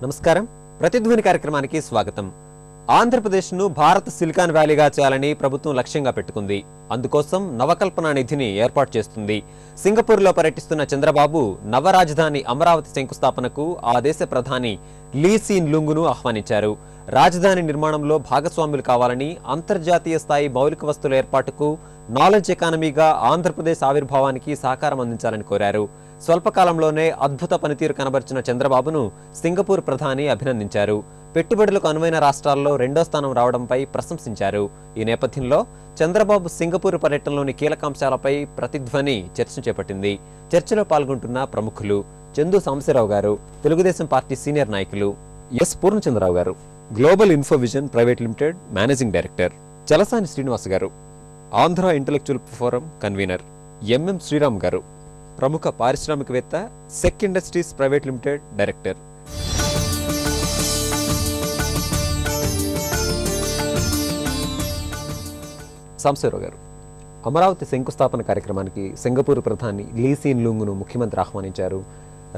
నమస్కారం. ప్రతిధ్వని కార్యక్రమానికి స్వాగతం. ఆంధ్రప్రదేశ్ను భారత్ సిలికాన్ వ్యాలీగా చేయాలని ప్రభుత్వం లక్ష్యంగా పెట్టుకుంది. అందుకోసం నవకల్పన నిధిని ఏర్పాటు చేస్తుంది. సింగపూర్లో పర్యటిస్తున్న చంద్రబాబు నవరాజధాని అమరావతి శంకుస్థాపనకు ఆ దేశ ప్రధాని లీ సీన్ లూంగ్ను ఆహ్వానించారు. రాజధాని నిర్మాణంలో భాగస్వాములు కావాలని, అంతర్జాతీయ స్థాయి మౌలిక వస్తువుల ఏర్పాటుకు, నాలెడ్జ్ ఎకానమీగా ఆంధ్రప్రదేశ్ ఆవిర్భావానికి సహకారం అందించాలని కోరారు. స్వల్పకాలంలోనే అద్భుత పనితీరు కనబర్చిన చంద్రబాబును సింగపూర్ ప్రధాని అభినందించారు. పెట్టుబడులకు అనువైన రాష్ట్రాల్లో 2వ స్థానం రావడంపై ప్రశంసించారు. ఈ నేపథ్యంలో చంద్రబాబు సింగపూర్ పర్యటనలోని కీలకాంశాలపై ప్రతిధ్వని చర్చ చేపట్టింది. చర్చలో పాల్గొంటున్న ప్రముఖులు చందు సాంబశివరావు గారు, తెలుగుదేశం పార్టీ సీనియర్ నాయకులు S Purnachandrarao garu, global Infovision private limited managing director Chalasani Srinivas garu, Andhra intellectual forum convener MM Sriram garu, ప్రముఖ పారిశ్రామికవేత్త Sec industries private limited director. Sambasivarao garu, Amaravati శంకుస్థాపన కార్యక్రమానికి సింగపూర్ ప్రధాని లీ సీన్ లూంగ్ను ముఖ్యమంత్రి ఆహ్వానించారు.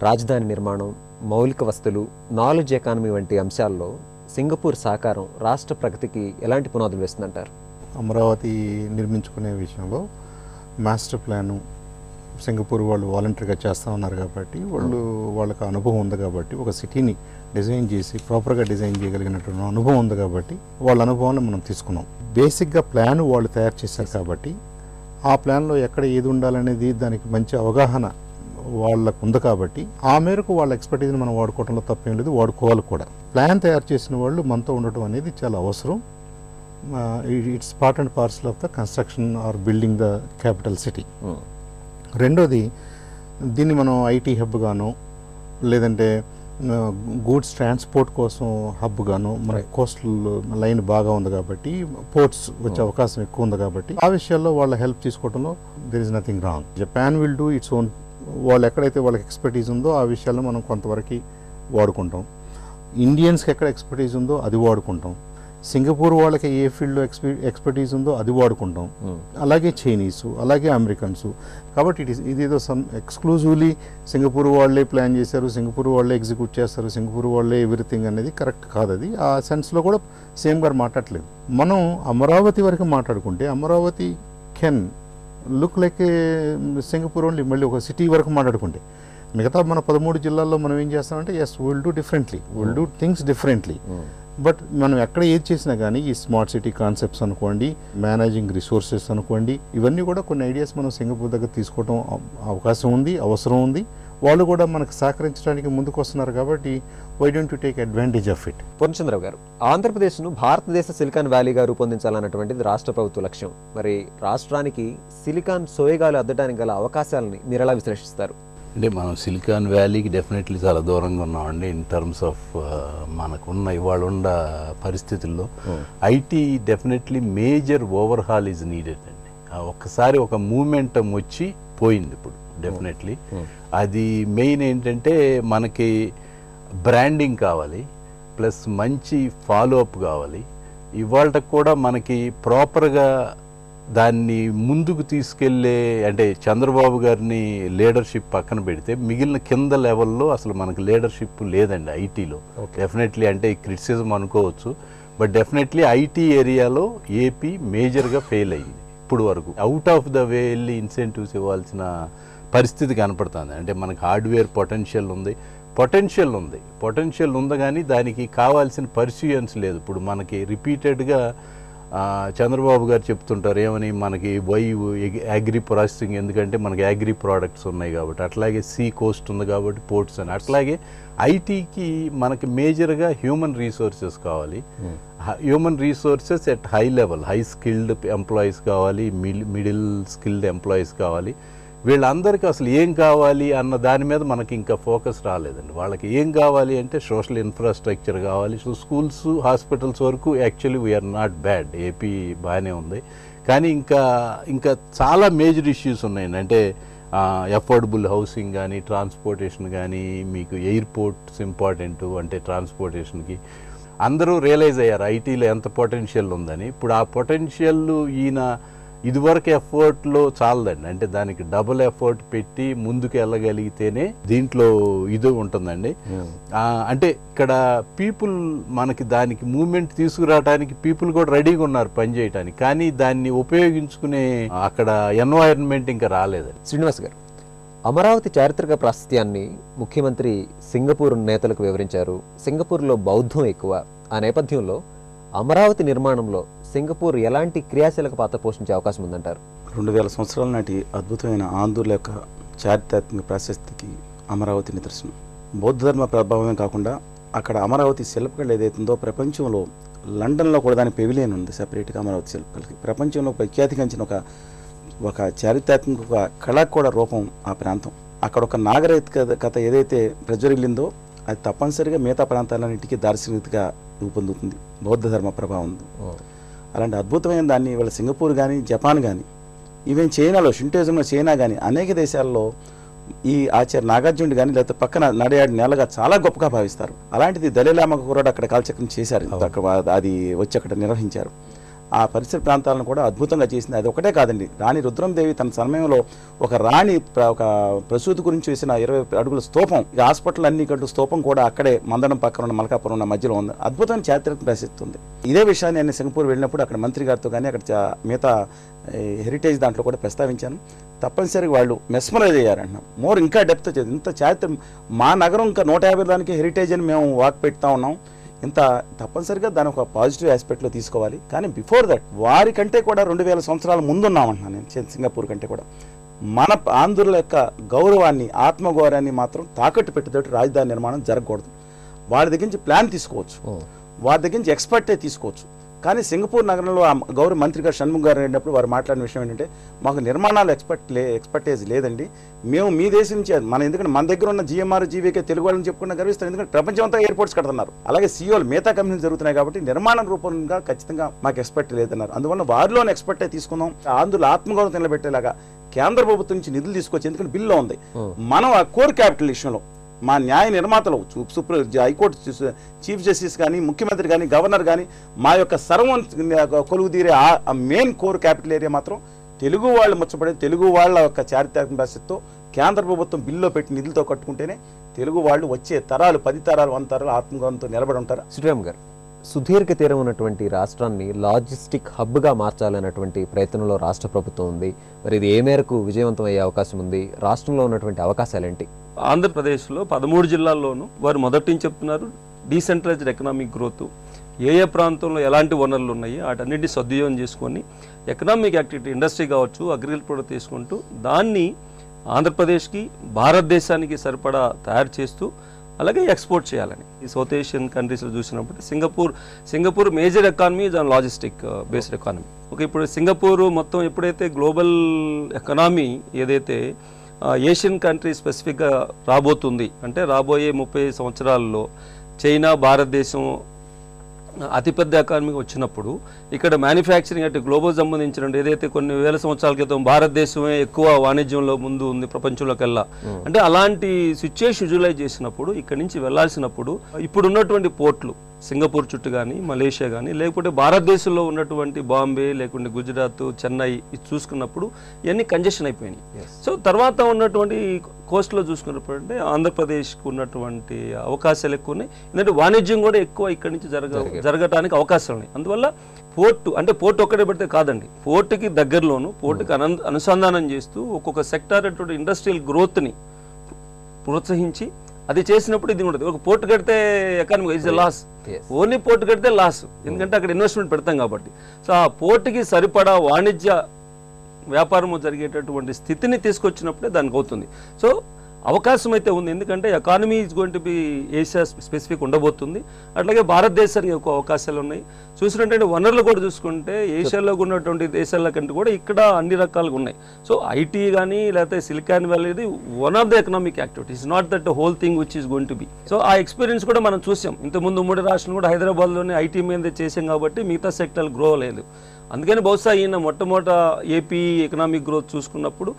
రాజధాని నిర్మాణం, మౌలిక వస్తువులు, నాలెడ్జ్ ఎకానమీ వంటి అంశాల్లో సింగపూర్ సహకారం రాష్ట్ర ప్రగతికి ఎలాంటి పునాదులు వేస్తుందంటారు? అమరావతి నిర్మించుకునే విషయంలో మాస్టర్ ప్లాను సింగపూర్ వాళ్ళు వాలంటరీగా చేస్తూ ఉన్నారు కాబట్టి వాళ్ళకి అనుభవం ఉంది కాబట్టి, ఒక సిటీని డిజైన్ చేసి ప్రాపర్గా డిజైన్ చేయగలిగినటువంటి అనుభవం ఉంది కాబట్టి వాళ్ళ అనుభవాన్ని మనం తీసుకున్నాం. బేసిక్గా ప్లాన్ వాళ్ళు తయారు చేశారు కాబట్టి ఆ ప్లాన్లో ఎక్కడ ఏది ఉండాలనేది దానికి మంచి అవగాహన వాళ్ళకు ఉంది కాబట్టి ఆ మేరకు వాళ్ళ ఎక్స్పర్టీస్ని మనం వాడుకోవడంలో తప్పేం లేదు, వాడుకోవాలి కూడా. ప్లాన్ తయారు చేసిన వాళ్ళు మనతో ఉండటం అనేది చాలా అవసరం. It's part and parcel of the construction or building the capital city. రెండోది, దీన్ని మనం ఐటీ హబ్ గాను, లేదంటే గూడ్స్ ట్రాన్స్పోర్ట్ కోసం హబ్ గాను, మన కోస్టల్ లైన్ బాగా ఉంది కాబట్టి పోర్ట్స్ వచ్చే అవకాశం ఎక్కువ ఉంది కాబట్టి ఆ విషయాల్లో వాళ్ళ హెల్ప్ తీసుకోవడంలో there is nothing wrong. Japan will do its own. వాళ్ళు ఎక్కడైతే వాళ్ళకి ఎక్స్పర్టీజ్ ఉందో ఆ విషయాల్లో మనం కొంతవరకు వాడుకుంటాం. ఇండియన్స్కి ఎక్కడ ఎక్స్పర్టీజ్ ఉందో అది వాడుకుంటాం. సింగపూర్ వాళ్ళకి ఏ ఫీల్డ్లో ఎక్స్పర్టీజ్ ఉందో అది వాడుకుంటాం. అలాగే చైనీసు, అలాగే అమెరికన్స్. కాబట్టి ఇదేదో ఎక్స్క్లూజివ్లీ సింగపూర్ వాళ్ళే ప్లాన్ చేశారు, సింగపూర్ వాళ్ళే ఎగ్జిక్యూట్ చేస్తారు, సింగపూర్ వాళ్ళే ఎవ్రీథింగ్ అనేది కరెక్ట్ కాదు. అది ఆ సెన్స్లో కూడా సేమ్ గారు మాట్లాడలేదు. మనం అమరావతి వరకు మాట్లాడుకుంటే Amaravati can look like A Singapore only. మళ్ళీ ఒక సిటీ వరకు మాట్లాడుకుంటే మిగతా మన 13 జిల్లాల్లో మనం ఏం చేస్తామంటే as will do differently, will do things differently. But మనం ఎక్కడ ఏది చేసినా కానీ ఈ స్మార్ట్ సిటీ కాన్సెప్ట్స్ అనుకోండి, మేనేజింగ్ రిసోర్సెస్ అనుకోండి, ఇవన్నీ కూడా కొన్ని ఐడియాస్ మనం సింగపూర్ దగ్గర తీసుకోవడం అవకాశం ఉంది, అవసరం ఉంది. వాళ్ళు కూడా మనకు సహకరించడానికి ముందుకు వస్తున్నారు కాబట్టి why don't you take advantage of it? Purnachandra Rao garu, ఆంధ్రప్రదేశ్ను భారతదేశ సిలికాన్ వ్యాలీగా రూపొందించాలన్నటువంటిది రాష్ట్ర ప్రభుత్వ లక్ష్యం. మరి రాష్ట్రానికి సిలికాన్ సోయగాలు అద్దడానికి గల అవకాశాలని మీరు ఎలా విశ్లేషిస్తారు? అంటే మనం సిలికాన్ వ్యాలీకి డెఫినెట్లీ చాలా దూరంగా ఉన్నామండి ఇన్ టర్మ్స్ ఆఫ్ మనకున్న ఇవాళ ఉన్న పరిస్థితుల్లో. IT definitely major overhaul is needed అండి. ఒక్కసారి ఒక మూమెంటం వచ్చి పోయింది ఇప్పుడు డెఫినెట్లీ. అది మెయిన్ ఏంటంటే మనకి బ్రాండింగ్ కావాలి, ప్లస్ మంచి ఫాలో అప్ కావాలి. ఇవాళ కూడా మనకి ప్రాపర్గా దాన్ని ముందుకు తీసుకెళ్లే, అంటే చంద్రబాబు గారిని లీడర్షిప్ పక్కన పెడితే మిగిలిన కింద లెవెల్లో అసలు మనకు లీడర్షిప్ లేదండి ఐటీలో. డెఫినెట్లీ అంటే క్రిటిసిజం అనుకోవచ్చు, బట్ డెఫినెట్లీ ఐటీ ఏరియాలో ఏపీ మేజర్గా ఫెయిల్ అయ్యింది ఇప్పుడు వరకు. అవుట్ ఆఫ్ ద వే వెళ్ళి ఇన్సెంటివ్స్ ఇవ్వాల్సిన పరిస్థితి కనపడుతుంది. అంటే మనకు హార్డ్వేర్ పొటెన్షియల్ ఉంది కానీ దానికి కావాల్సిన పర్సూయన్స్ లేదు. ఇప్పుడు మనకి రిపీటెడ్గా చంద్రబాబు గారు చెప్తుంటారు ఏమని, మనకి అగ్రి ప్రాసెసింగ్, ఎందుకంటే మనకి అగ్రి ప్రోడక్ట్స్ ఉన్నాయి కాబట్టి, అట్లాగే సీ కోస్ట్ ఉంది కాబట్టి పోర్ట్స్ అని, అట్లాగే ఐటీకి మనకి మేజర్గా హ్యూమన్ రీసోర్సెస్ కావాలి. Human resources at high level, high skilled employees కావాలి, మిడిల్ స్కిల్డ్ ఎంప్లాయీస్ కావాలి. వీళ్ళందరికీ అసలు ఏం కావాలి అన్న దాని మీద మనకి ఇంకా ఫోకస్ రాలేదండి. వాళ్ళకి ఏం కావాలి అంటే సోషల్ ఇన్ఫ్రాస్ట్రక్చర్ కావాలి. సో స్కూల్స్, హాస్పిటల్స్ వరకు actually we are not bad, AP బాగానే ఉంది. కానీ ఇంకా చాలా మేజర్ ఇష్యూస్ ఉన్నాయండి. అంటే అఫోర్డబుల్ హౌసింగ్ కానీ, ట్రాన్స్పోర్టేషన్ కానీ, మీకు ఎయిర్పోర్ట్స్ ఇంపార్టెంట్. అంటే ట్రాన్స్పోర్టేషన్కి అందరూ రియలైజ్ అయ్యారు ఐటీలో ఎంత పొటెన్షియల్ ఉందని. ఇప్పుడు ఆ పొటెన్షియల్ ఈయన ఇదివరకు ఎఫర్ట్లో చాలదండి, అంటే దానికి డబుల్ ఎఫర్ట్ పెట్టి ముందుకు వెళ్ళగలిగితేనే దీంట్లో ఇది ఉంటుందండి. అంటే ఇక్కడ పీపుల్ మనకి దానికి మూమెంట్ తీసుకురావడానికి పీపుల్ కూడా రెడీగా ఉన్నారు పని చేయడానికి, కానీ దాన్ని ఉపయోగించుకునే అక్కడ ఎన్వైరన్మెంట్ ఇంకా రాలేదండి. శ్రీనివాస్ గారు, అమరావతి చారిత్రక ప్రాశస్త్యాన్ని ముఖ్యమంత్రి సింగపూర్ నేతలకు వివరించారు. సింగపూర్లో బౌద్ధం ఎక్కువ. ఆ నేపథ్యంలో అమరావతి నిర్మాణంలో సింగపూర్ ఎలాంటి క్రియాశీలక పాత్ర పోషించే అవకాశం ఉందంటారు? 2000 సంవత్సరాల నాటి అద్భుతమైన ఆంధ్రుల యొక్క చారిత్రాత్మక ప్రాశస్తికి అమరావతి నిదర్శనం. బౌద్ధ ధర్మ ప్రభావమే కాకుండా అక్కడ అమరావతి శిల్పకళ ఏదైతుందో ప్రపంచంలో లండన్లో కూడా దాని పెవిలియన్ ఉంది సపరేట్గా అమరావతి శిల్పకళకి. ప్రపంచంలో ప్రఖ్యాతిగాంచిన ఒక చారిత్రాత్మక కళకు కూడా రూపం ఆ ప్రాంతం. అక్కడ ఒక నాగరికత ఏదైతే ప్రజ్వరిల్లిందో అది తప్పనిసరిగా మిగతా ప్రాంతాలన్నింటికీ దార్శనికతగా రూపొందుతుంది బౌద్ధ ధర్మ ప్రభావం. అలాంటి అద్భుతమైన దాన్ని ఇవాళ సింగపూర్ కానీ జపాన్ కానీ ఈవెన్ చైనాలో షింటోయిజంలో చైనా కానీ అనేక దేశాల్లో ఈ ఆచార్య నాగార్జునుడు కానీ లేకపోతే పక్కన నడయాడి నేలగా చాలా గొప్పగా భావిస్తారు. అలాంటిది దళైలామాకు కూడా అక్కడ కాలచక్రం చేశారు, అది వచ్చి అక్కడ నిర్వహించారు. ఆ పరిసర ప్రాంతాలను కూడా అద్భుతంగా చేసింది. అది ఒకటే కాదండి, రాణి రుద్రందేవి తన సమయంలో ఒక రాణి ఒక ప్రసూతి గురించి వేసిన 20 అడుగుల స్తూపం, ఇక హాస్పిటల్ అన్ని కట్టు స్తూపం కూడా అక్కడే మందడం పక్కన ఉన్న మల్కాపురం ఉన్న మధ్యలో ఉంది. అద్భుతమైన చారిత్రక ప్రసిద్ధి. ఇదే విషయాన్ని నేను సింగపూర్ వెళ్ళినప్పుడు అక్కడ మంత్రి గారితో కానీ అక్కడ మిగతా హెరిటేజ్ దాంట్లో కూడా ప్రస్తావించాను. తప్పనిసరిగా వాళ్ళు మెస్మరైజ్ అయ్యారంటున్నాం. మోర్ ఇంకా డెప్త్ ఇంత చారిత్ర మా నగరం ఇంకా 150 దానికి హెరిటేజ్ అని మేము వాక్ పెడతా ఉన్నాం. ఇంత తప్పనిసరిగా దాని ఒక పాజిటివ్ ఆస్పెక్ట్లో తీసుకోవాలి. కానీ బిఫోర్ దట్ వారికంటే కూడా 2000 సంవత్సరాల ముందున్నామంటున్నాను నేను. సింగపూర్ కంటే కూడా మన ఆంధ్రుల యొక్క గౌరవాన్ని ఆత్మగౌరవాన్ని మాత్రం తాకట్టు పెట్టేటట్టు రాజధాని నిర్మాణం జరగకూడదు. వారి దగ్గర నుంచి ప్లాన్ తీసుకోవచ్చు, వారి దగ్గర నుంచి ఎక్స్పర్టే తీసుకోవచ్చు. కానీ సింగపూర్ నగరంలో గౌరవ మంత్రి గారు షణ్ముఖ్ గారు వెళ్ళినప్పుడు వారు మాట్లాడిన విషయం ఏంటంటే మాకు నిర్మాణాలు ఎక్స్పర్టేజ్ లేదండి, మేము మీ దేశం నుంచి ఎందుకంటే మన దగ్గర ఉన్న జిఎంఆర్ జీవీకే తెలుగు వాళ్ళని చెప్పుకున్న గర్విస్తాం, ఎందుకంటే ప్రపంచం అంతా ఎయిర్పోర్ట్స్ కడుతున్నారు. అలాగే సిఓలు మిగతా కంపెనీలు జరుగుతున్నాయి కాబట్టి నిర్మాణ రూపంగా ఖచ్చితంగా మాకు ఎక్స్పర్ట్ లేదన్నారు. అందువల్ల వారిలోనే ఎక్స్పర్టే తీసుకుందాం. ఆంధ్రుల ఆత్మగౌరవం నిలబెట్టేలాగా కేంద్ర ప్రభుత్వం నుంచి నిధులు తీసుకొచ్చి, ఎందుకంటే బిల్లో ఉంది. మనం ఆ కోర్ క్యాపిటల్ విషయంలో మా న్యాయ నిర్మాతలు హైకోర్టు చీఫ్ జస్టిస్ కానీ ముఖ్యమంత్రి కానీ గవర్నర్ కానీ మా యొక్క సర్వం కొలువు తీరే ఆ మెయిన్ కోర్ క్యాపిటల్ ఏరియా మాత్రం తెలుగు వాళ్ళు ముచ్చబడే తెలుగు వాళ్ళ యొక్క చారిత్రాత్మక పరిస్థితితో కేంద్ర ప్రభుత్వం బిల్లో పెట్టి నిధులతో కట్టుకుంటేనే తెలుగు వాళ్ళు వచ్చే తరాలు 10 తరాలు 100 తరాలు ఆత్మగౌరవంతో నిలబడి ఉంటారు. శ్రీరామ్ గారు, సుదీర్ఘ తీరం ఉన్నటువంటి రాష్ట్రాన్ని లాజిస్టిక్ హబ్గా మార్చాలన్నటువంటి ప్రయత్నంలో రాష్ట్ర ప్రభుత్వం ఉంది. మరి ఇది ఏ మేరకు విజయవంతం అయ్యే అవకాశం ఉంది? రాష్ట్రంలో ఉన్నటువంటి అవకాశాలేంటి? ఆంధ్రప్రదేశ్లో 13 జిల్లాల్లోనూ వారు మొదటి నుంచి చెప్తున్నారు డీసెంట్రలైజ్డ్ ఎకనామిక్ గ్రోత్. ఏ ప్రాంతంలో ఎలాంటి వనరులు ఉన్నాయి వాటన్నిటిని సద్వినియోగం చేసుకొని ఎకనామిక్ యాక్టివిటీ ఇండస్ట్రీ కావచ్చు అగ్రికల్చర్ ప్రొడక్ట్ తీసుకుంటూ దాన్ని ఆంధ్రప్రదేశ్కి భారతదేశానికి సరిపడా తయారు చేస్తూ అలాగే ఎక్స్పోర్ట్ చేయాలని. ఈ సౌత్ ఏషియన్ కంట్రీస్లో చూసినప్పుడు సింగపూర్ మేజర్ ఎకానమీ దాని లాజిస్టిక్ బేస్డ్ ఎకానమీ. ఓకే, ఇప్పుడు సింగపూర్ మొత్తం ఎప్పుడైతే గ్లోబల్ ఎకనామీ ఏదైతే ఏషియన్ కంట్రీ స్పెసిఫిక్గా రాబోతుంది అంటే రాబోయే 30 సంవత్సరాల్లో చైనా భారతదేశం అతిపెద్ద ఎకానమీకి వచ్చినప్పుడు ఇక్కడ మ్యానుఫ్యాక్చరింగ్ అంటే గ్లోబల్ సంబంధించిన ఏదైతే కొన్ని వేల సంవత్సరాల క్రితం భారతదేశమే ఎక్కువ వాణిజ్యంలో ముందు ఉంది ప్రపంచంలోకెల్లా, అంటే అలాంటి సిచ్యుయేషన్ విజువలైజ్ చేసినప్పుడు ఇక్కడ నుంచి వెళ్లాల్సినప్పుడు ఇప్పుడు ఉన్నటువంటి పోర్ట్లు సింగపూర్ చుట్టూ కానీ మలేషియా కానీ లేకపోతే భారతదేశంలో ఉన్నటువంటి బాంబే లేకుంటే గుజరాత్ చెన్నై ఇది చూసుకున్నప్పుడు ఇవన్నీ కంజెషన్ అయిపోయినాయి. సో తర్వాత ఉన్నటువంటి కోస్ట్లో చూసుకున్నప్పుడు అంటే ఆంధ్రప్రదేశ్కు ఉన్నటువంటి అవకాశాలు ఎక్కువ ఉన్నాయి. ఎందుకంటే వాణిజ్యం కూడా ఎక్కువ ఇక్కడి నుంచి జరగటానికి అవకాశాలు ఉన్నాయి. అందువల్ల పోర్టు ఒక్కడే పెడితే కాదండి, పోర్టుకి దగ్గరలోను పోర్టుకి అనుసంధానం చేస్తూ ఒక్కొక్క సెక్టార్ అటువంటి ఇండస్ట్రియల్ గ్రోత్ని ప్రోత్సహించి అది చేసినప్పుడు ఇది ఉండదు. ఒక పోర్టు కడితే economy is a loss, only port కడితే లాస్, ఎందుకంటే అక్కడ ఇన్వెస్ట్మెంట్ పెడతాం కాబట్టి. సో ఆ పోర్టుకి సరిపడా వాణిజ్య వ్యాపారము జరిగేటటువంటి స్థితిని తీసుకొచ్చినప్పుడే దానికి అవుతుంది. సో అవకాశం అయితే ఉంది, ఎందుకంటే economy is going to be Asia specific ఉండబోతుంది. అట్లాగే భారతదేశానికి ఎక్కువ అవకాశాలు ఉన్నాయి. చూసినట్టు వనరులు కూడా చూసుకుంటే ఏషియాలో ఉన్నటువంటి దేశాల కంటే కూడా ఇక్కడ అన్ని రకాలుగా ఉన్నాయి. సో ఐటీ కానీ లేకపోతే సిలికాన్ వ్యాలీ అనేది one of the economic activities, not that whole thing which is going to be. So ఆ ఎక్స్పీరియన్స్ కూడా మనం చూసాం. ఇంతకుముందు 3 రాష్ట్రాలు కూడా హైదరాబాద్లోనే ఐటీ మీద చేసాం కాబట్టి మిగతా సెక్టర్ గ్రో లేదు. అందుకని బహుశా ఈయన మొట్టమొదట ఏపీ ఎకనామిక్ గ్రోత్ చూసుకున్నప్పుడు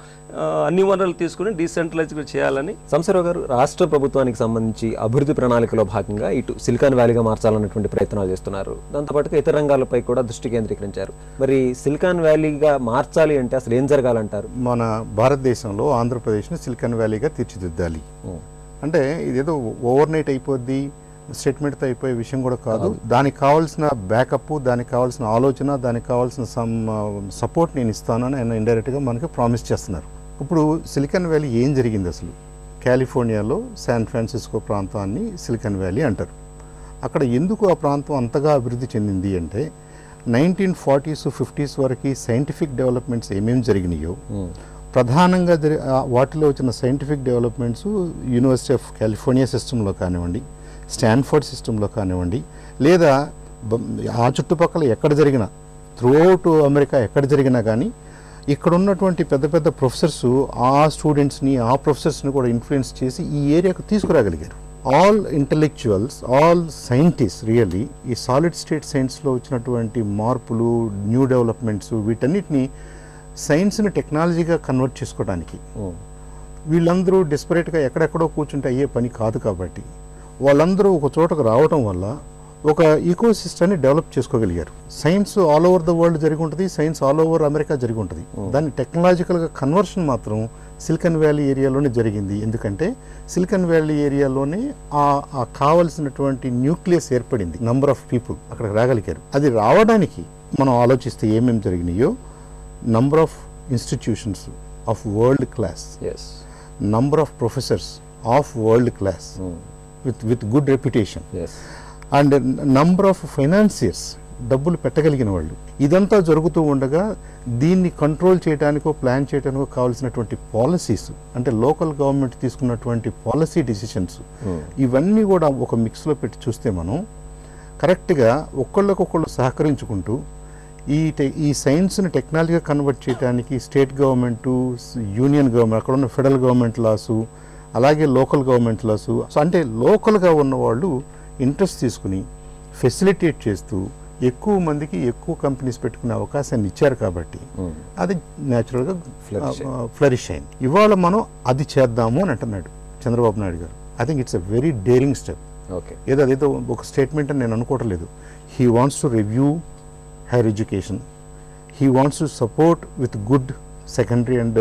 అన్ని వనరులు తీసుకుని డీసెంట్రలైజ్గా చేయాలని. సంసరావు గారు, రాష్ట్ర ప్రభుత్వానికి సంబంధించి అభివృద్ధి ప్రణాళికలో భాగంగా ఇటు సిలికాన్ వ్యాలీగా మార్చాలన్నటువంటి ప్రయత్నాలు చేస్తున్నారు. దాంతోపాటుగా ఇతర రంగాలపై కూడా దృష్టి కేంద్రీకరించారు. మరి సిలికాన్ వ్యాలీగా మార్చాలి అంటే అసలు ఏం జరగాలంటారు? మన భారతదేశంలో ఆంధ్రప్రదేశ్ని సిలికాన్ వ్యాలీగా తీర్చిదిద్దాలి అంటే ఇదేదో ఓవర్ నైట్ అయిపోద్ది, స్టేట్మెంట్తో అయిపోయే విషయం కూడా కాదు. దానికి కావాల్సిన బ్యాకప్, దానికి కావాల్సిన ఆలోచన, దానికి కావాల్సిన సపోర్ట్ నేను ఇస్తానని ఆయన ఇండైరెక్ట్గా మనకి ప్రామిస్ చేస్తున్నారు. ఇప్పుడు సిలికాన్ వ్యాలీ ఏం జరిగింది అసలు? కాలిఫోర్నియాలో శాన్ ఫ్రాన్సిస్కో ప్రాంతాన్ని సిలికాన్ వ్యాలీ అంటారు. అక్కడ ఎందుకు ఆ ప్రాంతం అంతగా అభివృద్ధి చెందింది అంటే 1940s 50s వరకు సైంటిఫిక్ డెవలప్మెంట్స్ ఏమేమి జరిగినాయో ప్రధానంగా వాటిలో వచ్చిన scientific developments university of California సిస్టంలో కానివ్వండి, స్టాన్ఫర్డ్ సిస్టంలో కానివ్వండి, లేదా ఆ చుట్టుపక్కల ఎక్కడ జరిగినా త్రూఅవుట్ అమెరికా ఎక్కడ జరిగినా కానీ ఇక్కడ ఉన్నటువంటి పెద్ద పెద్ద ప్రొఫెసర్స్ ఆ స్టూడెంట్స్ని, ఆ ప్రొఫెసర్స్ని కూడా ఇన్ఫ్లుయెన్స్ చేసి ఈ ఏరియాకు తీసుకురాగలిగారు. All intellectuals, all scientist really ఈ సాలిడ్ స్టేట్ సైన్స్లో వచ్చినటువంటి మార్పులు, న్యూ డెవలప్మెంట్స్, వీటన్నిటిని సైన్స్ని టెక్నాలజీగా కన్వర్ట్ చేసుకోవడానికి వీళ్ళందరూ డెస్పరేట్గా ఎక్కడెక్కడో కూర్చుంటే అయ్యే పని కాదు. కాబట్టి వాళ్ళందరూ ఒక చోటకు రావడం వల్ల ఒక ఈకో సిస్టమ్ని డెవలప్ చేసుకోగలిగారు. Science all over the world జరిగి ఉంటుంది, సైన్స్ ఆల్ ఓవర్ అమెరికా జరిగి ఉంటుంది. దాన్ని టెక్నాలజికల్గా కన్వర్షన్ మాత్రం సిలికాన్ వ్యాలీ ఏరియాలోనే జరిగింది. ఎందుకంటే సిలికాన్ వ్యాలీ ఏరియాలోనే ఆ కావలసినటువంటి న్యూక్లియస్ ఏర్పడింది. నంబర్ ఆఫ్ పీపుల్ అక్కడికి రాగలిగారు. అది రావడానికి మనం ఆలోచిస్తే ఏమేమి జరిగినాయో, number of institutions of world class, number of professors of world class with good reputation, and number of financiers, డబ్బులు పెట్టగలిగిన వాళ్ళు. ఇదంతా జరుగుతూ ఉండగా దీన్ని కంట్రోల్ చేయడానికో ప్లాన్ చేయడానికో కావాల్సినటువంటి పాలసీస్, అంటే లోకల్ గవర్నమెంట్ తీసుకున్నటువంటి పాలసీ డిసిషన్స్, ఇవన్నీ కూడా ఒక మిక్స్లో పెట్టి చూస్తే మనం కరెక్ట్గా ఒకళ్ళకొకళ్ళు సహకరించుకుంటూ ఈ సైన్స్ని టెక్నాలజీగా కన్వర్ట్ చేయడానికి స్టేట్ గవర్నమెంటు, యూనియన్ గవర్నమెంట్, అక్కడ ఉన్న ఫెడరల్ గవర్నమెంట్ లాసు, అలాగే లోకల్ గవర్నమెంట్ లాసు, సో అంటే లోకల్గా ఉన్నవాళ్ళు ఇంట్రెస్ట్ తీసుకుని ఫెసిలిటేట్ చేస్తూ ఎక్కువ మందికి ఎక్కువ కంపెనీస్ పెట్టుకునే అవకాశాన్ని ఇచ్చారు. కాబట్టి అది న్యాచురల్గా ఫ్లరిష్ అయింది. ఇవాళ మనం అది చేద్దాము అని అంటున్నాడు చంద్రబాబు నాయుడు గారు. I think it's a very daring step. ఏదో అదేదో ఒక స్టేట్మెంట్ అని నేను అనుకోవటం లేదు. He wants to review higher education. He wants to support with good secondary and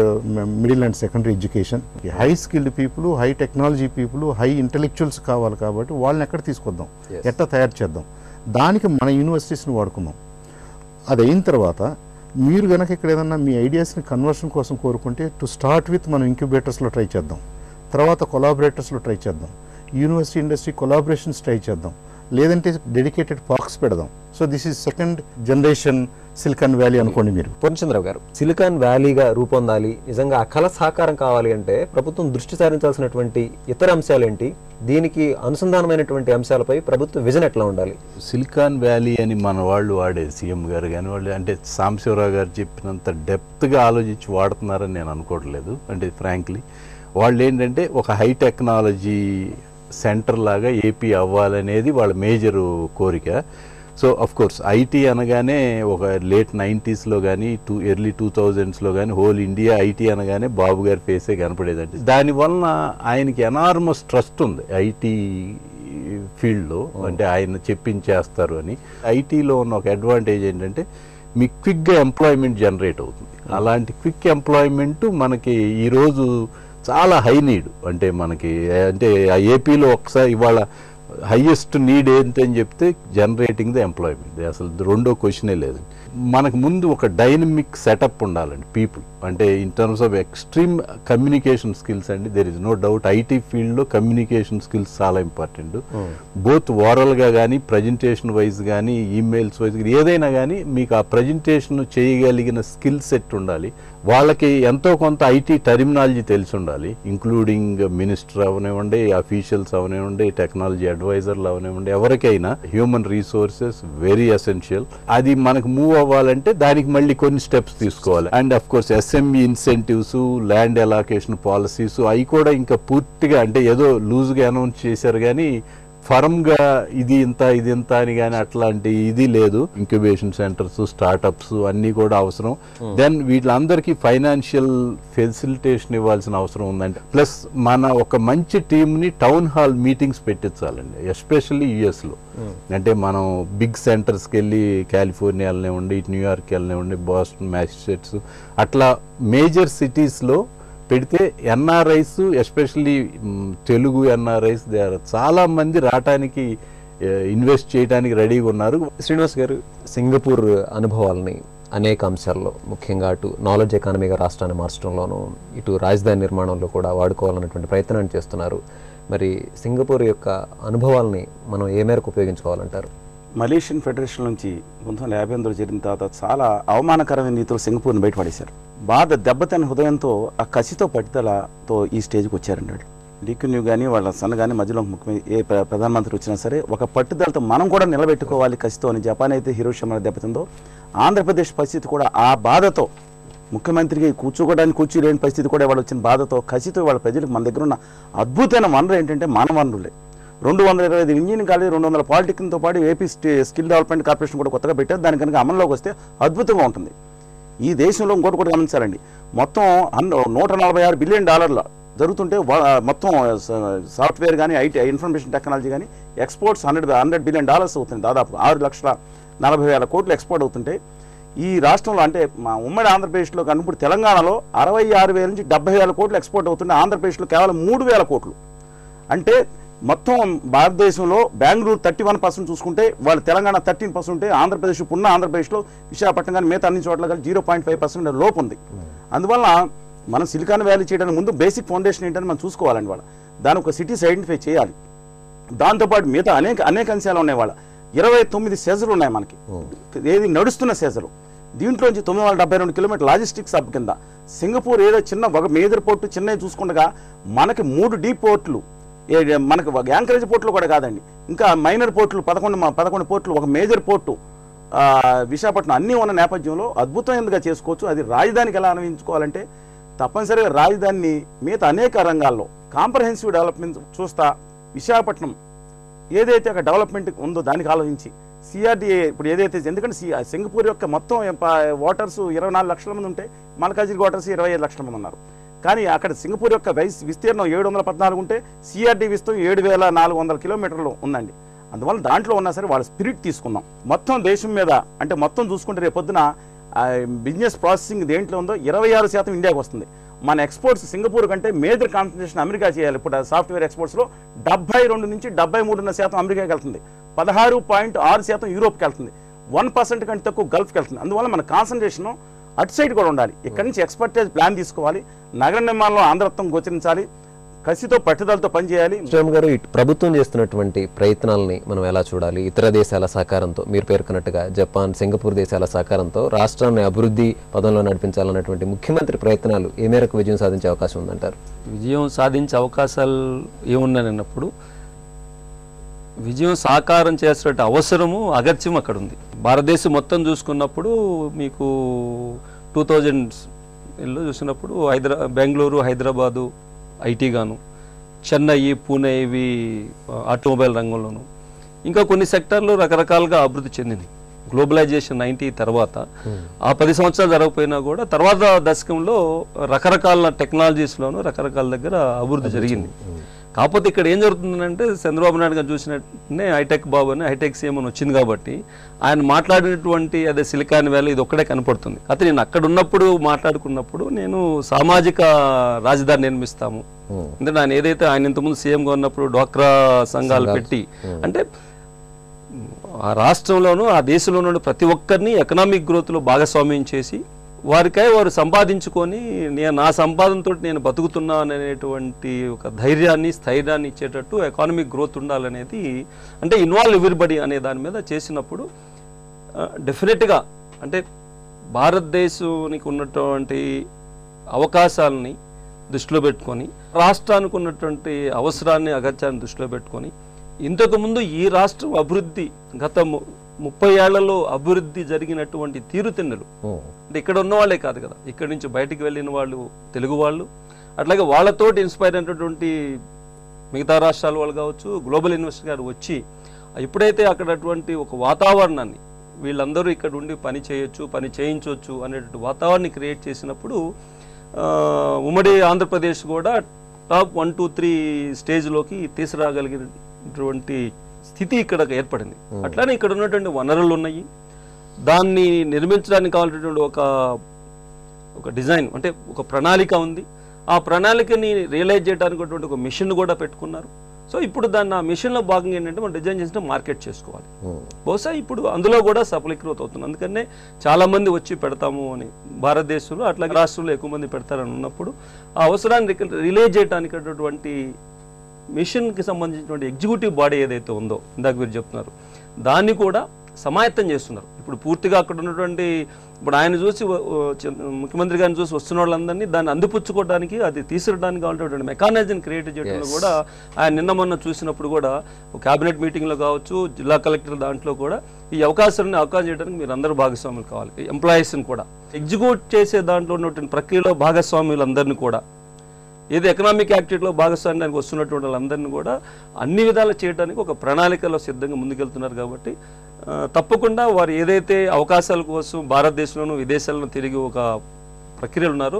middle and secondary education. High skilled people, high technology people, high intellectuals కావాలి. కాబట్టి వాళ్ళని ఎక్కడ తీసుకొద్దాం, ఎట్లా తయారు చేద్దాం, దానికి మన యూనివర్సిటీస్ని వాడుకుందాం. అది అయిన తర్వాత మీరు కనుక ఇక్కడ ఏదన్నా మీ ఐడియాస్ని కన్వర్షన్ కోసం కోరుకుంటే టు స్టార్ట్ విత్ మనం ఇంక్యుబేటర్స్లో ట్రై చేద్దాం, తర్వాత కొలాబరేటర్స్లో ట్రై చేద్దాం, యూనివర్సిటీ ఇండస్ట్రీ కొలాబరేషన్స్ ట్రై చేద్దాం, లేదంటే డెడికేటెడ్ పార్క్స్ పెడదాం. So this is second generation silicon valley అనుకోండి మీరు. పూర్ణచంద్రరావు గారు, సిలికాన్ వ్యాలీగా రూపొందాలి, నిజంగా ఆ కళ సాకారం కావాలి అంటే ప్రభుత్వం దృష్టి సారించాల్సినటువంటి ఇతర అంశాలు ఏంటి? దీనికి అనుసంధానమైనటువంటి అంశాలపై ప్రభుత్వ విజన్ ఎట్లా ఉండాలి? సిలికాన్ వ్యాలీ అని మన వాళ్ళు వాడే సీఎం గారు కానీ వాళ్ళు అంటే సాంబశివరావు గారు చెప్పినంత డెప్త్గా ఆలోచించి వాడుతున్నారని నేను అనుకోవట్లేదు. అంటే ఫ్రాంక్లీ వాళ్ళు ఏంటంటే ఒక హై టెక్నాలజీ సెంటర్ లాగా ఏపీ అవ్వాలనేది వాళ్ళ మేజర్ కోరిక. సో అఫ్ కోర్స్ ఐటీ అనగానే ఒక లేట్ 90s కానీ ఎర్లీ 2000s కానీ హోల్ ఇండియా ఐటీ అనగానే బాబు గారి ఫేసే కనపడేదండి. దానివలన ఆయనకి ఎనార్మస్ ట్రస్ట్ ఉంది ఐటీ ఫీల్డ్లో, అంటే ఆయన చెప్పించేస్తారు అని. ఐటీలో ఉన్న ఒక అడ్వాంటేజ్ ఏంటంటే మీకు క్విక్గా ఎంప్లాయ్మెంట్ జనరేట్ అవుతుంది. అలాంటి క్విక్ ఎంప్లాయ్మెంట్ మనకి ఈరోజు చాలా హై నీడ్. అంటే మనకి అంటే ఆ ఏపీలో ఒకసారి ఇవాళ హైయెస్ట్ నీడ్ ఏంటని చెప్తే జనరేటింగ్ ద ఎంప్లాయ్మెంట్. అసలు రెండో క్వశ్చనే లేదు. మనకు ముందు ఒక డైనమిక్ సెటప్ ఉండాలండి పీపుల్. అంటే in terms of extreme communication skills అండి. There is no doubt IT ఫీల్డ్లో కమ్యూనికేషన్ స్కిల్స్ చాలా ఇంపార్టెంట్. బోత్ ఓరల్గా కానీ ప్రజెంటేషన్ వైజ్ కానీ ఈమెయిల్స్ వైజ్ ఏదైనా కానీ మీకు ఆ ప్రజెంటేషన్ చేయగలిగిన స్కిల్ సెట్ ఉండాలి. వాళ్ళకి ఎంతో కొంత ఐటీ టెర్మినాలజీ తెలిసి ఉండాలి, ఇంక్లూడింగ్ మినిస్టర్ అవనివ్వండి, అఫీషియల్స్ అవనివ్వండి, టెక్నాలజీ అడ్వైజర్లు అవనివ్వండి, ఎవరికైనా హ్యూమన్ రీసోర్సెస్ వెరీ ఎసెన్షియల్. అది మనకు మూవ్ అవ్వాలంటే దానికి మళ్ళీ కొన్ని స్టెప్స్ తీసుకోవాలి. And of course SME incentives, land allocation policies అవి కూడా ఇంకా పూర్తిగా అంటే ఏదో లూజ్గా అనౌన్స్ చేశారు కానీ ఫర్మ్గా ఇది ఇంత అని కానీ అట్లాంటి ఇది లేదు. ఇంక్యుబేషన్ సెంటర్స్, స్టార్టప్స్ అన్నీ కూడా అవసరం. దెన్ వీళ్ళందరికీ ఫైనాన్షియల్ ఫెసిలిటేషన్ ఇవ్వాల్సిన అవసరం ఉందండి. ప్లస్ మన ఒక మంచి టీంని టౌన్ హాల్ మీటింగ్స్ పెట్టించాలండి, ఎస్పెషల్లీ యుఎస్లో. అంటే మనం బిగ్ సెంటర్స్కి వెళ్ళి కాలిఫోర్నియా వెళ్ళనివ్వండి, న్యూయార్క్ వెళ్ళనివ్వండి, బాస్టన్, మ్యాసచ్యూసెట్స్ అట్లా మేజర్ సిటీస్లో పెడితే ఎన్ఆర్ఐస్, ఎస్పెషల్లీ తెలుగు ఎన్ఆర్ఐస్ చాలా మంది రావటానికి, ఇన్వెస్ట్ చేయడానికి రెడీగా ఉన్నారు. శ్రీనివాస్ గారు, సింగపూర్ అనుభవాలని అనేక అంశాల్లో, ముఖ్యంగా అటు నాలెడ్జ్ ఎకానమీగా రాష్ట్రాన్ని మార్చడంలోనూ, ఇటు రాజధాని నిర్మాణంలో కూడా వాడుకోవాలన్నటువంటి ప్రయత్నాన్ని చేస్తున్నారు. మరి సింగపూర్ యొక్క అనుభవాల్ని మనం ఏ మేరకు ఉపయోగించుకోవాలంటారు? మలేషియన్ ఫెడరేషన్ నుంచి 1958 జరిగిన తర్వాత చాలా అవమానకరమైన రీతిలో సింగపూర్ని బయటపడేశారు. బాధ దెబ్బతిన్న హృదయంతో, ఆ కసితో, పట్టుదలతో ఈ స్టేజ్కి వచ్చారండి వాళ్ళు. డీక్యూ కానీ వాళ్ళ సన్న కానీ మధ్యలో ముఖ్యమైన ఏ ప్రధానమంత్రి వచ్చినా సరే ఒక పట్టుదలతో మనం కూడా నిలబెట్టుకోవాలి కసితో అని. జపాన్ అయితే హిరోషిమా దెబ్బతిందో, ఆంధ్రప్రదేశ్ పరిస్థితి కూడా ఆ బాధతో, ముఖ్యమంత్రికి కూర్చోకోవడానికి కుర్చీ లేని పరిస్థితి కూడా వాళ్ళు వచ్చిన బాధతో, కసితో వాళ్ళ ప్రజలకు మన దగ్గర ఉన్న అద్భుతమైన వనరు ఏంటంటే మానవ వనరులే. 225 ఇంజనీరింగ్ కాలేజ్, 200 పాలిటెక్నిక్తో పాటు ఏపీ స్కిల్ డెవలప్మెంట్ కార్పొరేషన్ కూడా కొత్తగా పెట్టారు. దాని కనుక అమల్లోకి వస్తే అద్భుతంగా ఉంటుంది. ఈ దేశంలో ఇంకోటి కూడా గమనించాలండి, మొత్తం $146 బిలియన్ జరుగుతుంటే మొత్తం సాఫ్ట్వేర్ కానీ, ఐటీ, ఇన్ఫర్మేషన్ టెక్నాలజీ కానీ ఎక్స్పోర్ట్స్ $100 బిలియన్ అవుతుంది. దాదాపు 6,40,000 కోట్లు ఎక్స్పోర్ట్ అవుతుంటే ఈ రాష్ట్రంలో, అంటే మా ఉమ్మడి ఆంధ్రప్రదేశ్లో కానీ ఇప్పుడు తెలంగాణలో 66,000 నుంచి 70,000 కోట్లు ఎక్స్పోర్ట్ అవుతుంటే ఆంధ్రప్రదేశ్లో కేవలం 3,000 కోట్లు. అంటే మొత్తం భారతదేశంలో బెంగళూరు 31% చూసుకుంటే వాళ్ళు తెలంగాణ 13% ఉంటే, ఆంధ్రప్రదేశ్ ఇప్పుడున్న ఆంధ్రప్రదేశ్లో విశాఖపట్నం కానీ మిగతా అన్ని చోట్ల కానీ 0.5% లోపు ఉంది. అందువల్ల మనం సిలికాన్ వ్యాలీ చేయడానికి ముందు బేసిక్ ఫౌండేషన్ ఏంటని మనం చూసుకోవాలండి. వాళ్ళ దాని ఒక సిటీస్ ఐడెంటిఫై చేయాలి. దాంతోపాటు మిగతా అనేక అంశాలు ఉన్నాయి. వాళ్ళ 29 సెజలు ఉన్నాయి మనకి, ఏది నడుస్తున్న సెజలు. దీంట్లోంచి 972 కిలోమీటర్ లాజిస్టిక్స్ హబ్ కింద సింగపూర్ ఏదో చిన్న ఒక మేజర్ పోర్టు చిన్నవి చూసుకుండగా మనకి 3 డీప్ పోర్టులు, మనకు యాంకరేజ్ పోర్టులు కూడా కాదండి, ఇంకా మైనర్ పోర్టులు 11 పోర్టులు, ఒక మేజర్ పోర్టు విశాఖపట్నం అన్నీ ఉన్న నేపథ్యంలో అద్భుతంగా చేసుకోవచ్చు. అది రాజధానికి ఎలా అన్వయించుకోవాలంటే తప్పనిసరిగా రాజధానిని మిగతా అనేక రంగాల్లో కాంప్రహెన్సివ్ డెవలప్మెంట్ చూస్తా విశాఖపట్నం ఏదైతే అక్కడ డెవలప్మెంట్ ఉందో దానికి ఆలోచించి సిఆర్డీఏ ఇప్పుడు ఏదైతే, ఎందుకంటే సింగపూర్ యొక్క మొత్తం ఓటర్స్ 24 లక్షల మంది ఉంటే మల్కాజిగిరి ఓటర్స్ 25 లక్షల మంది ఉన్నారు. కానీ అక్కడ సింగపూర్ యొక్క విస్తీర్ణం 714 ఉంటే సిఆర్డీ విస్తీర్ణం 7,400 కిలోమీటర్లు ఉందండి. అందువల్ల దాంట్లో ఉన్నా సరే వాళ్ళ స్పిరిట్ తీసుకున్నాం. మొత్తం దేశం మీద అంటే మొత్తం చూసుకుంటే రేపొద్దున బిజినెస్ ప్రాసెసింగ్ దేంట్లో ఉందో 26% ఇండియాకి వస్తుంది. మన ఎక్స్పోర్ట్స్ సింగపూర్ కంటే మేజర్ కాన్సన్ట్రేషన్ అమెరికా చేయాలి. ఇప్పుడు సాఫ్ట్వేర్ ఎక్స్పోర్ట్స్లో 72 నుంచి 73% అమెరికాకి వెళ్తుంది, 16.6% యూరోప్కి వెళ్తుంది, 1% కంటే తక్కువ గల్ఫ్కి వెళ్తుంది. అందువల్ల మన కాన్సన్ట్రేషన్ అటు సైడ్ కూడా ఉండాలి. ఇక్కడి నుంచి ఎక్స్పర్టైజ్ ప్లాన్ తీసుకోవాలి. నగర నిర్మాణంలో ఆంధ్రత్వం గోచరించాలి. కసితో పట్టుదలతో పనిచేయాలి. శ్రీరామ్ గారు, ఇటు ప్రభుత్వం చేస్తున్నటువంటి ప్రయత్నాలని మనం ఎలా చూడాలి? ఇతర దేశాల సహకారంతో, మీరు పేర్కొన్నట్టుగా జపాన్, సింగపూర్ దేశాల సహకారంతో రాష్ట్రాన్ని అభివృద్ధి పదంలో నడిపించాలన్నటువంటి ముఖ్యమంత్రి ప్రయత్నాలు ఏ మేరకు విజయం సాధించే అవకాశం ఉందంటారు? విజయం సాధించే అవకాశాలు ఏమున్నాయన్నప్పుడు విజయం సాకారం చేసేట అవసరము, అగత్యం అక్కడ ఉంది. భారతదేశం మొత్తం చూసుకున్నప్పుడు మీకు 2000లో చూసినప్పుడు బెంగళూరు, హైదరాబాదు ఐటీ గాను, చెన్నై, పూణే ఇవి ఆటోమొబైల్ రంగంలోను, ఇంకా కొన్ని సెక్టార్లు రకరకాలుగా అభివృద్ధి చెందింది. గ్లోబలైజేషన్ 90 తర్వాత ఆ 10 సంవత్సరాలు జరగకపోయినా కూడా తర్వాత దశకంలో రకరకాల టెక్నాలజీస్లోనూ రకరకాల దగ్గర అభివృద్ధి జరిగింది. కాకపోతే ఇక్కడ ఏం జరుగుతుందంటే చంద్రబాబు నాయుడు గారు చూసినట్టునే హైటెక్ బాబు అని హైటెక్ సీఎం అని వచ్చింది కాబట్టి ఆయన మాట్లాడినటువంటి అదే సిలికాన్ వ్యాలీ ఇది ఒక్కడే కనపడుతుంది. అయితే నేను అక్కడ ఉన్నప్పుడు మాట్లాడుకున్నప్పుడు నేను సామాజిక రాజధాని నిర్మిస్తాము, ఎందుకంటే ఆయన ఏదైతే ఆయన ఇంతకుముందు సీఎంగా ఉన్నప్పుడు డ్వాక్రా సంఘాలు పెట్టి, అంటే ఆ రాష్ట్రంలోనూ ఆ దేశంలోనూ ప్రతి ఒక్కరిని ఎకనామిక్ గ్రోత్లో భాగస్వామ్యం చేసి వారికై వారు సంపాదించుకొని నా సంపాదనతో నేను బతుకుతున్నా అనేటువంటి ఒక ధైర్యాన్ని, స్థైర్యాన్ని ఇచ్చేటట్టు ఎకానమిక్ గ్రోత్ ఉండాలనేది, అంటే ఇన్వాల్వ్ ఎవ్రీబడి అనే దాని మీద చేసినప్పుడు డెఫినెట్గా అంటే భారతదేశానికి ఉన్నటువంటి అవకాశాలని దృష్టిలో పెట్టుకొని, రాష్ట్రానికి ఉన్నటువంటి అవసరాన్ని, అగత్యాన్ని దృష్టిలో పెట్టుకొని, ఇంతకుముందు ఈ రాష్ట్రం అభివృద్ధి గత 30 ఏళ్లలో అభివృద్ధి జరిగినటువంటి తీరుతెన్నులు, అంటే ఇక్కడ ఉన్న వాళ్ళే కాదు కదా, ఇక్కడ నుంచి బయటికి వెళ్ళిన వాళ్ళు తెలుగు వాళ్ళు, అట్లాగే వాళ్ళతోటి ఇన్స్పైర్ అయినటువంటి మిగతా రాష్ట్రాల వాళ్ళు కావచ్చు, గ్లోబల్ ఇన్వెస్టర్ గారు వచ్చి ఎప్పుడైతే అక్కడ అటువంటి ఒక వాతావరణాన్ని వీళ్ళందరూ ఇక్కడ ఉండి పని చేయొచ్చు, పని చేయించవచ్చు అనేటువంటి వాతావరణాన్ని క్రియేట్ చేసినప్పుడు ఉమ్మడి ఆంధ్రప్రదేశ్ కూడా టాప్ 1, 2, 3 స్టేజ్లోకి తీసుకురాగలిగినటువంటి స్థితి ఇక్కడ ఏర్పడింది. అట్లానే ఇక్కడ ఉన్నటువంటి వనరులు ఉన్నాయి, దాన్ని నిర్మించడానికి కావాల్సినటువంటి ఒక డిజైన్ అంటే ఒక ప్రణాళిక ఉంది. ఆ ప్రణాళికని రియలైజ్ చేయడానికి ఒక మిషన్ కూడా పెట్టుకున్నారు. సో ఇప్పుడు దాన్ని ఆ మిషన్లో భాగంగా ఏంటంటే మనం డిజైన్ చేసిన మార్కెట్ చేసుకోవాలి. బహుశా ఇప్పుడు అందులో కూడా సఫలీకృతం అవుతుంది. అందుకనే చాలా మంది వచ్చి పెడతాము అని భారతదేశంలో, అట్లాగే రాష్ట్రంలో ఎక్కువ మంది పెడతారని ఉన్నప్పుడు ఆ అవసరాన్ని రిలేజ్ చేయడానికి అటువంటి మిషన్కి సంబంధించినటువంటి ఎగ్జిక్యూటివ్ బాడీ ఏదైతే ఉందో ఇందాక మీరు చెప్తున్నారు, దాన్ని కూడా సమాయత్తం చేస్తున్నారు. ఇప్పుడు పూర్తిగా అక్కడ ఉన్నటువంటి ఇప్పుడు ఆయన చూసి ముఖ్యమంత్రి గారిని చూసి వస్తున్న వాళ్ళందరినీ దాన్ని అందిపుచ్చుకోవడానికి, అది తీసుకురావడానికి కావాల్సినటువంటి మెకానిజం క్రియేట్ చేయడంలో కూడా ఆయన నిన్న మొన్న చూసినప్పుడు కూడా క్యాబినెట్ మీటింగ్లో కావచ్చు, జిల్లా కలెక్టర్ దాంట్లో కూడా ఈ అవకాశం చేయడానికి మీరు అందరూ భాగస్వాములు కావాలి. ఎంప్లాయీస్ని కూడా ఎగ్జిక్యూట్ చేసే దాంట్లో ఉన్నటువంటి ప్రక్రియలో భాగస్వాములందరినీ కూడా, ఏది ఎకనామిక్ యాక్టివిటీలో భాగస్వామ్యానికి వస్తున్నటువంటి వాళ్ళందరినీ కూడా అన్ని విధాలు చేయడానికి ఒక ప్రణాళికలో సిద్ధంగా ముందుకెళ్తున్నారు. కాబట్టి తప్పకుండా వారు ఏదైతే అవకాశాల కోసం భారతదేశంలోనూ విదేశాలను తిరిగి ఒక ప్రక్రియలు ఉన్నారో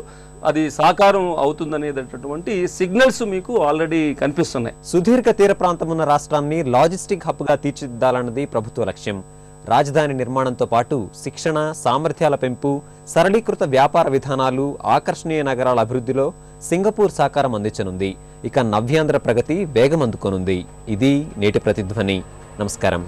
అది సాకారం అవుతుందనేటటువంటి సిగ్నల్స్ మీకు ఆల్రెడీ కనిపిస్తున్నాయి. సుదీర్ఘ తీర ప్రాంతం ఉన్న రాష్ట్రాన్ని లాజిస్టిక్ హబ్గా తీర్చిదిద్దాలన్నది ప్రభుత్వ లక్ష్యం. రాజధాని నిర్మాణంతో పాటు శిక్షణ, సామర్థ్యాల పెంపు, సరళీకృత వ్యాపార విధానాలు, ఆకర్షణీయ నగరాల అభివృద్ధిలో సింగపూర్ సహకారం అందించనుంది. ఇక నవ్యాంధ్ర ప్రగతి వేగం అందుకోనుంది. ఇది నేటి ప్రతిధ్వని. నమస్కారం.